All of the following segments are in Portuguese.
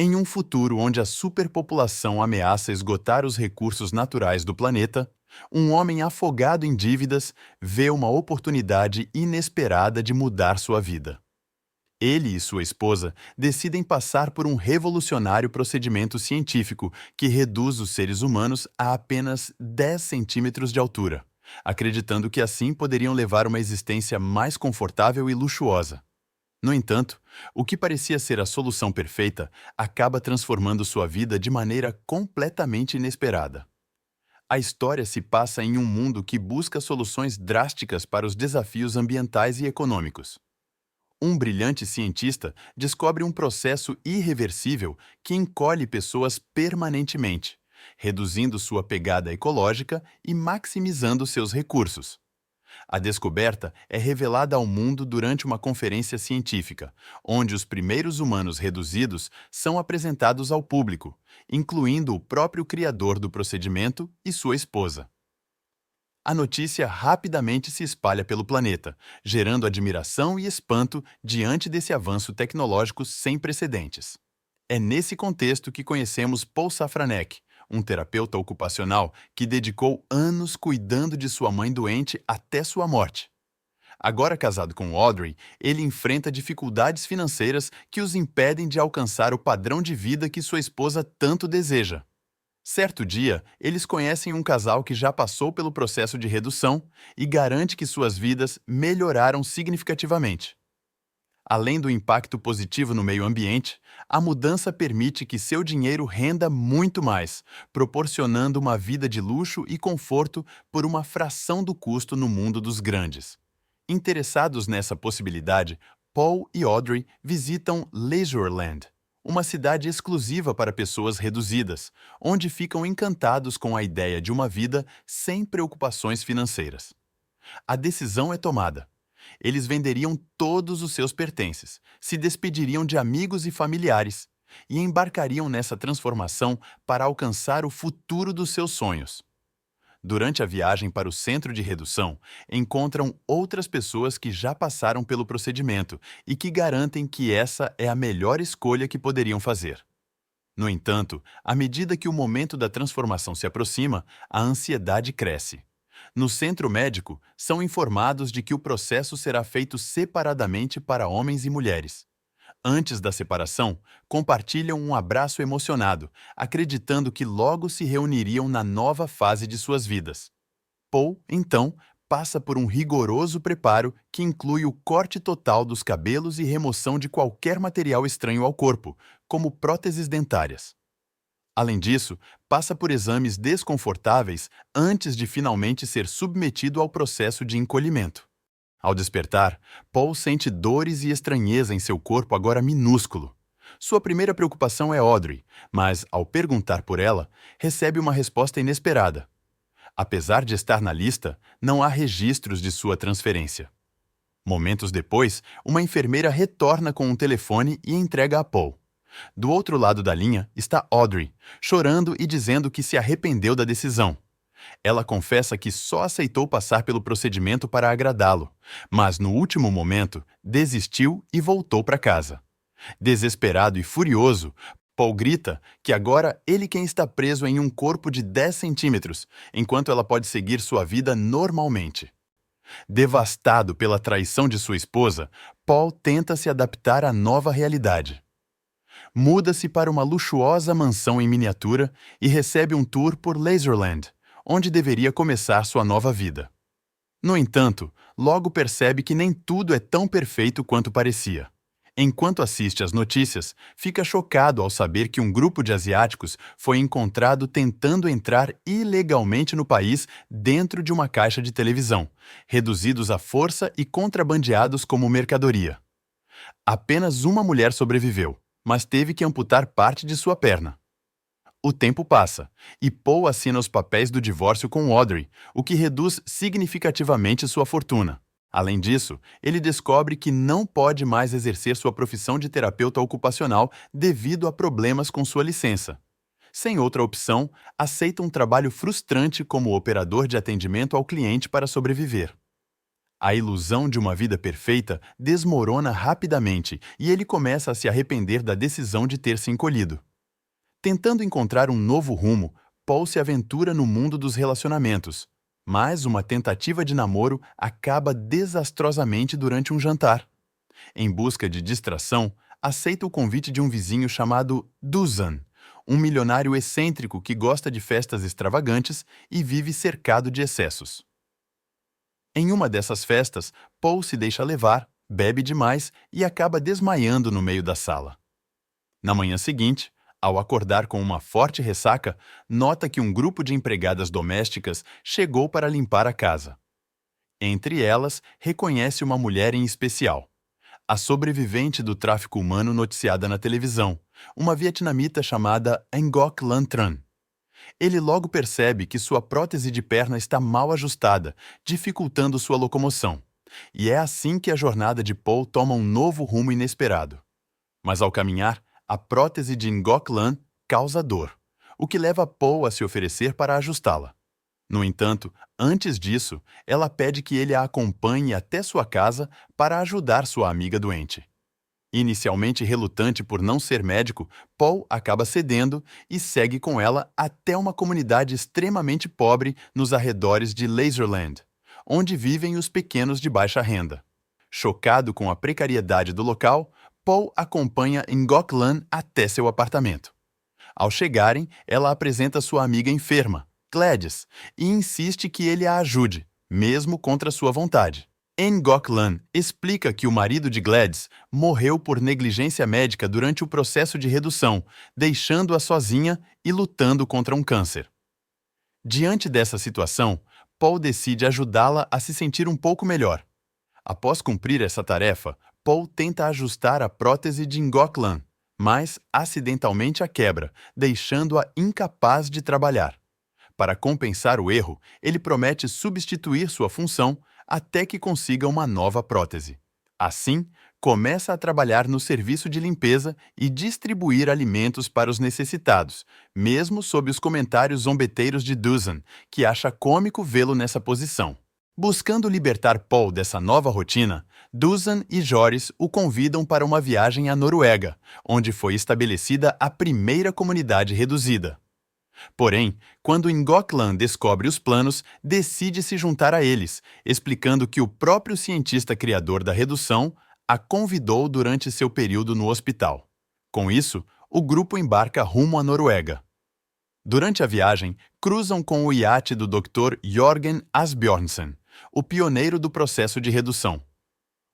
Em um futuro onde a superpopulação ameaça esgotar os recursos naturais do planeta, um homem afogado em dívidas vê uma oportunidade inesperada de mudar sua vida. Ele e sua esposa decidem passar por um revolucionário procedimento científico que reduz os seres humanos a apenas 10 centímetros de altura, acreditando que assim poderiam levar uma existência mais confortável e luxuosa. No entanto, o que parecia ser a solução perfeita acaba transformando sua vida de maneira completamente inesperada. A história se passa em um mundo que busca soluções drásticas para os desafios ambientais e econômicos. Um brilhante cientista descobre um processo irreversível que encolhe pessoas permanentemente, reduzindo sua pegada ecológica e maximizando seus recursos. A descoberta é revelada ao mundo durante uma conferência científica, onde os primeiros humanos reduzidos são apresentados ao público, incluindo o próprio criador do procedimento e sua esposa. A notícia rapidamente se espalha pelo planeta, gerando admiração e espanto diante desse avanço tecnológico sem precedentes. É nesse contexto que conhecemos Paul Safranek, um terapeuta ocupacional que dedicou anos cuidando de sua mãe doente até sua morte. Agora casado com Audrey, ele enfrenta dificuldades financeiras que os impedem de alcançar o padrão de vida que sua esposa tanto deseja. Certo dia, eles conhecem um casal que já passou pelo processo de redução e garante que suas vidas melhoraram significativamente. Além do impacto positivo no meio ambiente, a mudança permite que seu dinheiro renda muito mais, proporcionando uma vida de luxo e conforto por uma fração do custo no mundo dos grandes. Interessados nessa possibilidade, Paul e Audrey visitam Leisureland, uma cidade exclusiva para pessoas reduzidas, onde ficam encantados com a ideia de uma vida sem preocupações financeiras. A decisão é tomada. Eles venderiam todos os seus pertences, se despediriam de amigos e familiares e embarcariam nessa transformação para alcançar o futuro dos seus sonhos. Durante a viagem para o centro de redução, encontram outras pessoas que já passaram pelo procedimento e que garantem que essa é a melhor escolha que poderiam fazer. No entanto, à medida que o momento da transformação se aproxima, a ansiedade cresce. No centro médico, são informados de que o processo será feito separadamente para homens e mulheres. Antes da separação, compartilham um abraço emocionado, acreditando que logo se reuniriam na nova fase de suas vidas. Paul, então, passa por um rigoroso preparo que inclui o corte total dos cabelos e remoção de qualquer material estranho ao corpo, como próteses dentárias. Além disso, passa por exames desconfortáveis antes de finalmente ser submetido ao processo de encolhimento. Ao despertar, Paul sente dores e estranheza em seu corpo agora minúsculo. Sua primeira preocupação é Audrey, mas, ao perguntar por ela, recebe uma resposta inesperada. Apesar de estar na lista, não há registros de sua transferência. Momentos depois, uma enfermeira retorna com um telefone e entrega a Paul. Do outro lado da linha está Audrey, chorando e dizendo que se arrependeu da decisão. Ela confessa que só aceitou passar pelo procedimento para agradá-lo, mas no último momento desistiu e voltou para casa. Desesperado e furioso, Paul grita que agora ele quem está preso em um corpo de 10 centímetros, enquanto ela pode seguir sua vida normalmente. Devastado pela traição de sua esposa, Paul tenta se adaptar à nova realidade. Muda-se para uma luxuosa mansão em miniatura e recebe um tour por Leisureland, onde deveria começar sua nova vida. No entanto, logo percebe que nem tudo é tão perfeito quanto parecia. Enquanto assiste às notícias, fica chocado ao saber que um grupo de asiáticos foi encontrado tentando entrar ilegalmente no país dentro de uma caixa de televisão, reduzidos à força e contrabandeados como mercadoria. Apenas uma mulher sobreviveu, mas teve que amputar parte de sua perna. O tempo passa, e Paul assina os papéis do divórcio com Audrey, o que reduz significativamente sua fortuna. Além disso, ele descobre que não pode mais exercer sua profissão de terapeuta ocupacional devido a problemas com sua licença. Sem outra opção, aceita um trabalho frustrante como operador de atendimento ao cliente para sobreviver. A ilusão de uma vida perfeita desmorona rapidamente e ele começa a se arrepender da decisão de ter se encolhido. Tentando encontrar um novo rumo, Paul se aventura no mundo dos relacionamentos, mas uma tentativa de namoro acaba desastrosamente durante um jantar. Em busca de distração, aceita o convite de um vizinho chamado Dusan, um milionário excêntrico que gosta de festas extravagantes e vive cercado de excessos. Em uma dessas festas, Paul se deixa levar, bebe demais e acaba desmaiando no meio da sala. Na manhã seguinte, ao acordar com uma forte ressaca, nota que um grupo de empregadas domésticas chegou para limpar a casa. Entre elas, reconhece uma mulher em especial, a sobrevivente do tráfico humano noticiada na televisão, uma vietnamita chamada Ngoc Lan Tran. Ele logo percebe que sua prótese de perna está mal ajustada, dificultando sua locomoção. E é assim que a jornada de Paul toma um novo rumo inesperado. Mas ao caminhar, a prótese de Ngoc Lan causa dor, o que leva Paul a se oferecer para ajustá-la. No entanto, antes disso, ela pede que ele a acompanhe até sua casa para ajudar sua amiga doente. Inicialmente relutante por não ser médico, Paul acaba cedendo e segue com ela até uma comunidade extremamente pobre nos arredores de Laserland, onde vivem os pequenos de baixa renda. Chocado com a precariedade do local, Paul acompanha Ngoc Lan até seu apartamento. Ao chegarem, ela apresenta sua amiga enferma, Gladys, e insiste que ele a ajude, mesmo contra sua vontade. Ngoc Lan explica que o marido de Gladys morreu por negligência médica durante o processo de redução, deixando-a sozinha e lutando contra um câncer. Diante dessa situação, Paul decide ajudá-la a se sentir um pouco melhor. Após cumprir essa tarefa, Paul tenta ajustar a prótese de Ngoc Lan, mas acidentalmente a quebra, deixando-a incapaz de trabalhar. Para compensar o erro, ele promete substituir sua função até que consiga uma nova prótese. Assim, começa a trabalhar no serviço de limpeza e distribuir alimentos para os necessitados, mesmo sob os comentários zombeteiros de Dusan, que acha cômico vê-lo nessa posição. Buscando libertar Paul dessa nova rotina, Dusan e Joris o convidam para uma viagem à Noruega, onde foi estabelecida a primeira comunidade reduzida. Porém, quando Ngoc Lan descobre os planos, decide se juntar a eles, explicando que o próprio cientista criador da redução a convidou durante seu período no hospital. Com isso, o grupo embarca rumo à Noruega. Durante a viagem, cruzam com o iate do Dr. Jørgen Asbjørnsen, o pioneiro do processo de redução.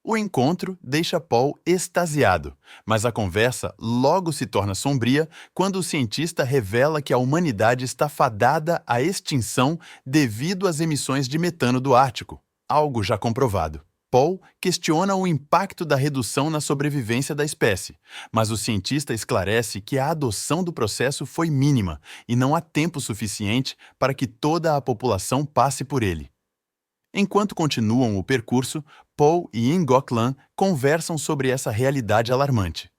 O encontro deixa Paul extasiado, mas a conversa logo se torna sombria quando o cientista revela que a humanidade está fadada à extinção devido às emissões de metano do Ártico, algo já comprovado. Paul questiona o impacto da redução na sobrevivência da espécie, mas o cientista esclarece que a adoção do processo foi mínima e não há tempo suficiente para que toda a população passe por ele. Enquanto continuam o percurso, Paul e Ngoc Lan conversam sobre essa realidade alarmante.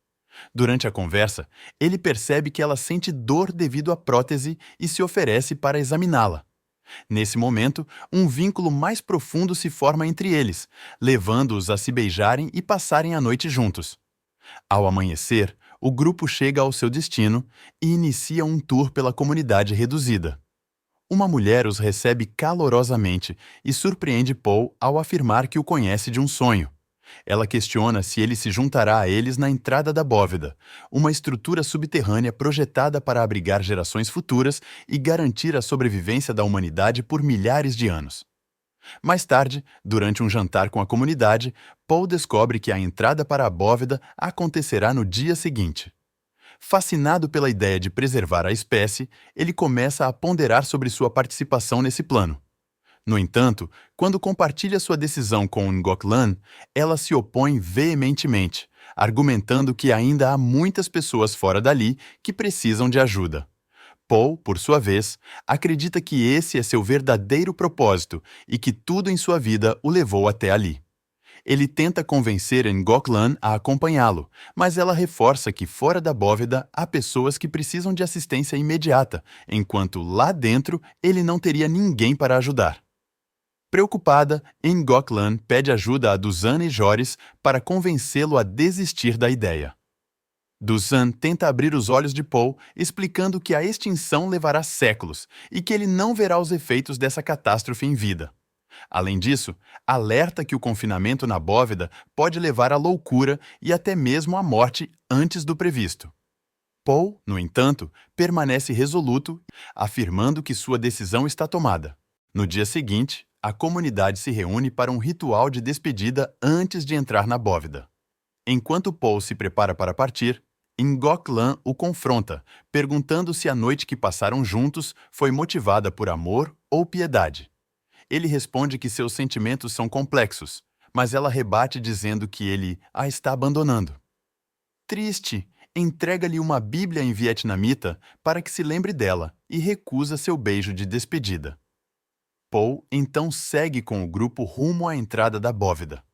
Durante a conversa, ele percebe que ela sente dor devido à prótese e se oferece para examiná-la. Nesse momento, um vínculo mais profundo se forma entre eles, levando-os a se beijarem e passarem a noite juntos. Ao amanhecer, o grupo chega ao seu destino e inicia um tour pela comunidade reduzida. Uma mulher os recebe calorosamente e surpreende Paul ao afirmar que o conhece de um sonho. Ela questiona se ele se juntará a eles na entrada da bóveda, uma estrutura subterrânea projetada para abrigar gerações futuras e garantir a sobrevivência da humanidade por milhares de anos. Mais tarde, durante um jantar com a comunidade, Paul descobre que a entrada para a bóveda acontecerá no dia seguinte. Fascinado pela ideia de preservar a espécie, ele começa a ponderar sobre sua participação nesse plano. No entanto, quando compartilha sua decisão com Ngoc Lan, ela se opõe veementemente, argumentando que ainda há muitas pessoas fora dali que precisam de ajuda. Paul, por sua vez, acredita que esse é seu verdadeiro propósito e que tudo em sua vida o levou até ali. Ele tenta convencer Ngoc Lan a acompanhá-lo, mas ela reforça que fora da bóveda há pessoas que precisam de assistência imediata, enquanto lá dentro ele não teria ninguém para ajudar. Preocupada, Ngok Lan pede ajuda a Duzan e Joris para convencê-lo a desistir da ideia. Duzan tenta abrir os olhos de Paul, explicando que a extinção levará séculos e que ele não verá os efeitos dessa catástrofe em vida. Além disso, alerta que o confinamento na bóveda pode levar à loucura e até mesmo à morte antes do previsto. Paul, no entanto, permanece resoluto, afirmando que sua decisão está tomada. No dia seguinte, a comunidade se reúne para um ritual de despedida antes de entrar na bóveda. Enquanto Paul se prepara para partir, Ngok Lan o confronta, perguntando se a noite que passaram juntos foi motivada por amor ou piedade. Ele responde que seus sentimentos são complexos, mas ela rebate dizendo que ele a está abandonando. Triste, entrega-lhe uma Bíblia em vietnamita para que se lembre dela e recusa seu beijo de despedida. Paul então segue com o grupo rumo à entrada da bóveda.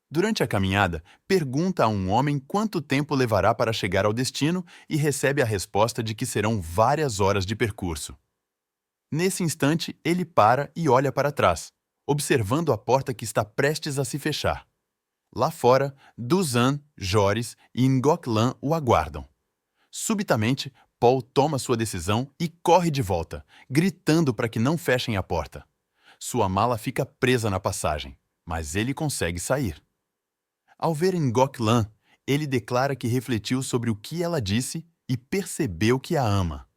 Durante a caminhada, pergunta a um homem quanto tempo levará para chegar ao destino e recebe a resposta de que serão várias horas de percurso. Nesse instante, ele para e olha para trás, observando a porta que está prestes a se fechar. Lá fora, Duzan, Joris e Ngok Lan o aguardam. Subitamente, Paul toma sua decisão e corre de volta, gritando para que não fechem a porta. Sua mala fica presa na passagem, mas ele consegue sair. Ao ver Ngok Lan, ele declara que refletiu sobre o que ela disse e percebeu que a ama.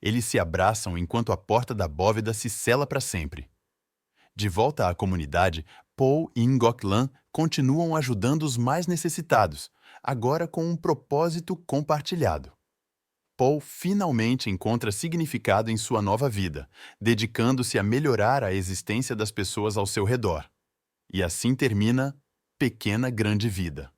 Eles se abraçam enquanto a porta da bóveda se sela para sempre. De volta à comunidade, Paul e Ngok Lan continuam ajudando os mais necessitados, agora com um propósito compartilhado. Paul finalmente encontra significado em sua nova vida, dedicando-se a melhorar a existência das pessoas ao seu redor. E assim termina Pequena Grande Vida.